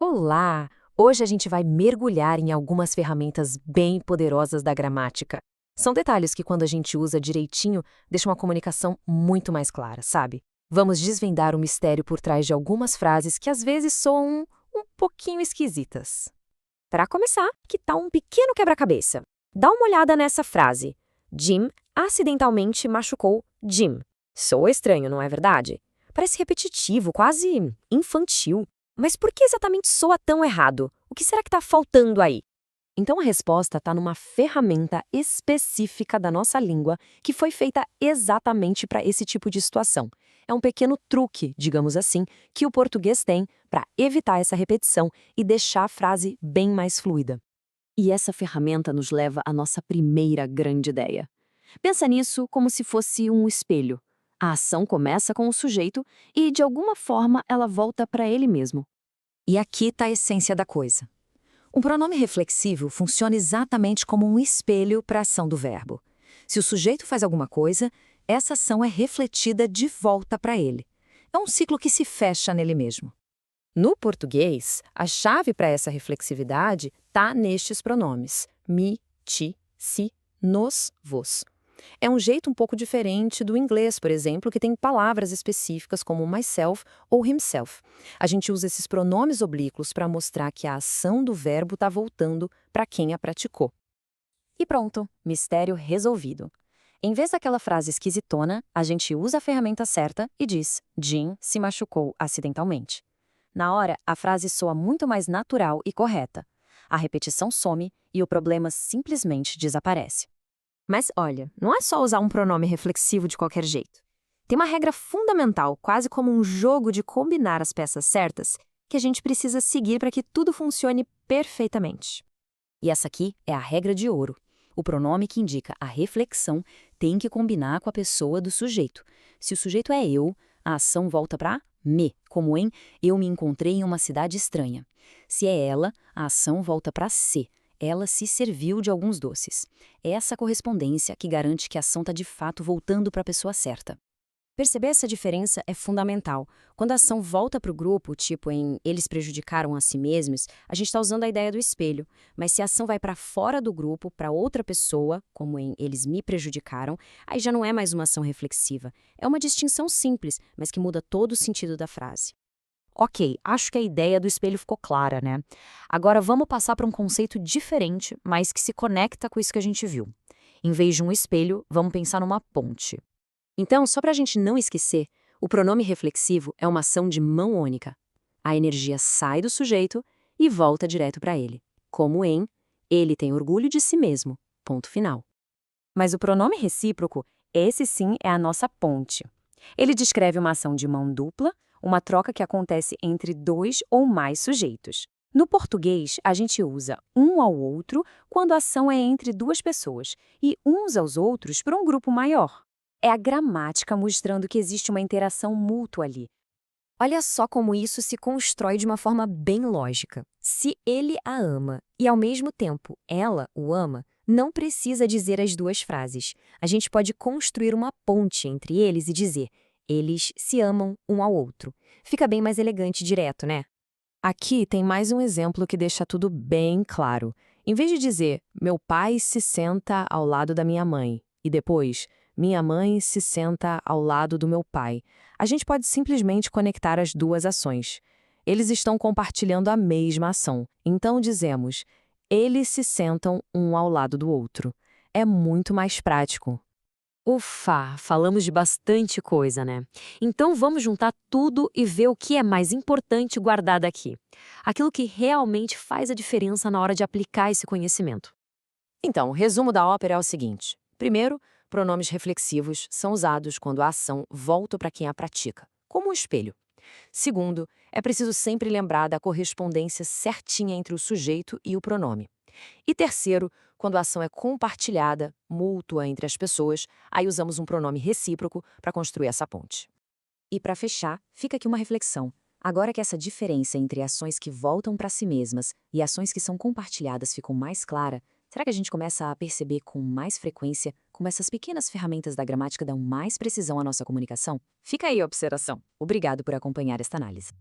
Olá! Hoje a gente vai mergulhar em algumas ferramentas bem poderosas da gramática. São detalhes que, quando a gente usa direitinho, deixam a comunicação muito mais clara, sabe? Vamos desvendar o mistério por trás de algumas frases que às vezes soam um pouquinho esquisitas. Para começar, que tal um pequeno quebra-cabeça? Dá uma olhada nessa frase. Jim acidentalmente machucou Jim. Soa estranho, não é verdade? Parece repetitivo, quase infantil. Mas por que exatamente soa tão errado? O que será que está faltando aí? Então a resposta está numa ferramenta específica da nossa língua que foi feita exatamente para esse tipo de situação. É um pequeno truque, digamos assim, que o português tem para evitar essa repetição e deixar a frase bem mais fluida. E essa ferramenta nos leva à nossa primeira grande ideia. Pensa nisso como se fosse um espelho. A ação começa com o sujeito e, de alguma forma, ela volta para ele mesmo. E aqui está a essência da coisa. Um pronome reflexivo funciona exatamente como um espelho para a ação do verbo. Se o sujeito faz alguma coisa, essa ação é refletida de volta para ele. É um ciclo que se fecha nele mesmo. No português, a chave para essa reflexividade está nestes pronomes: me, ti, si, nos, vos. É um jeito um pouco diferente do inglês, por exemplo, que tem palavras específicas como myself ou himself. A gente usa esses pronomes oblíquos para mostrar que a ação do verbo está voltando para quem a praticou. E pronto, mistério resolvido. Em vez daquela frase esquisitona, a gente usa a ferramenta certa e diz: Jim se machucou acidentalmente. Na hora, a frase soa muito mais natural e correta. A repetição some e o problema simplesmente desaparece. Mas olha, não é só usar um pronome reflexivo de qualquer jeito. Tem uma regra fundamental, quase como um jogo de combinar as peças certas, que a gente precisa seguir para que tudo funcione perfeitamente. E essa aqui é a regra de ouro. O pronome que indica a reflexão tem que combinar com a pessoa do sujeito. Se o sujeito é eu, a ação volta para me, como em eu me encontrei em uma cidade estranha. Se é ela, a ação volta para se. Ela se serviu de alguns doces. É essa correspondência que garante que a ação está de fato voltando para a pessoa certa. Perceber essa diferença é fundamental. Quando a ação volta para o grupo, tipo em eles prejudicaram a si mesmos, a gente está usando a ideia do espelho. Mas se a ação vai para fora do grupo, para outra pessoa, como em eles me prejudicaram, aí já não é mais uma ação reflexiva. É uma distinção simples, mas que muda todo o sentido da frase. Ok, acho que a ideia do espelho ficou clara, né? Agora vamos passar para um conceito diferente, mas que se conecta com isso que a gente viu. Em vez de um espelho, vamos pensar numa ponte. Então, só para a gente não esquecer, o pronome reflexivo é uma ação de mão única. A energia sai do sujeito e volta direto para ele, como em ele tem orgulho de si mesmo, ponto final. Mas o pronome recíproco, esse sim é a nossa ponte. Ele descreve uma ação de mão dupla, uma troca que acontece entre dois ou mais sujeitos. No português, a gente usa um ao outro quando a ação é entre duas pessoas e uns aos outros para um grupo maior. É a gramática mostrando que existe uma interação mútua ali. Olha só como isso se constrói de uma forma bem lógica. Se ele a ama e, ao mesmo tempo, ela o ama, não precisa dizer as duas frases. A gente pode construir uma ponte entre eles e dizer: eles se amam um ao outro. Fica bem mais elegante e direto, né? Aqui tem mais um exemplo que deixa tudo bem claro. Em vez de dizer, meu pai se senta ao lado da minha mãe, e depois, minha mãe se senta ao lado do meu pai, a gente pode simplesmente conectar as duas ações. Eles estão compartilhando a mesma ação, então dizemos, eles se sentam um ao lado do outro. É muito mais prático. Ufa, falamos de bastante coisa, né? Então vamos juntar tudo e ver o que é mais importante guardar daqui. Aquilo que realmente faz a diferença na hora de aplicar esse conhecimento. Então, o resumo da ópera é o seguinte. Primeiro, pronomes reflexivos são usados quando a ação volta para quem a pratica, como um espelho. Segundo, é preciso sempre lembrar da correspondência certinha entre o sujeito e o pronome. E terceiro, quando a ação é compartilhada, mútua entre as pessoas, aí usamos um pronome recíproco para construir essa ponte. E para fechar, fica aqui uma reflexão. Agora que essa diferença entre ações que voltam para si mesmas e ações que são compartilhadas ficou mais clara, será que a gente começa a perceber com mais frequência como essas pequenas ferramentas da gramática dão mais precisão à nossa comunicação? Fica aí a observação. Obrigado por acompanhar esta análise.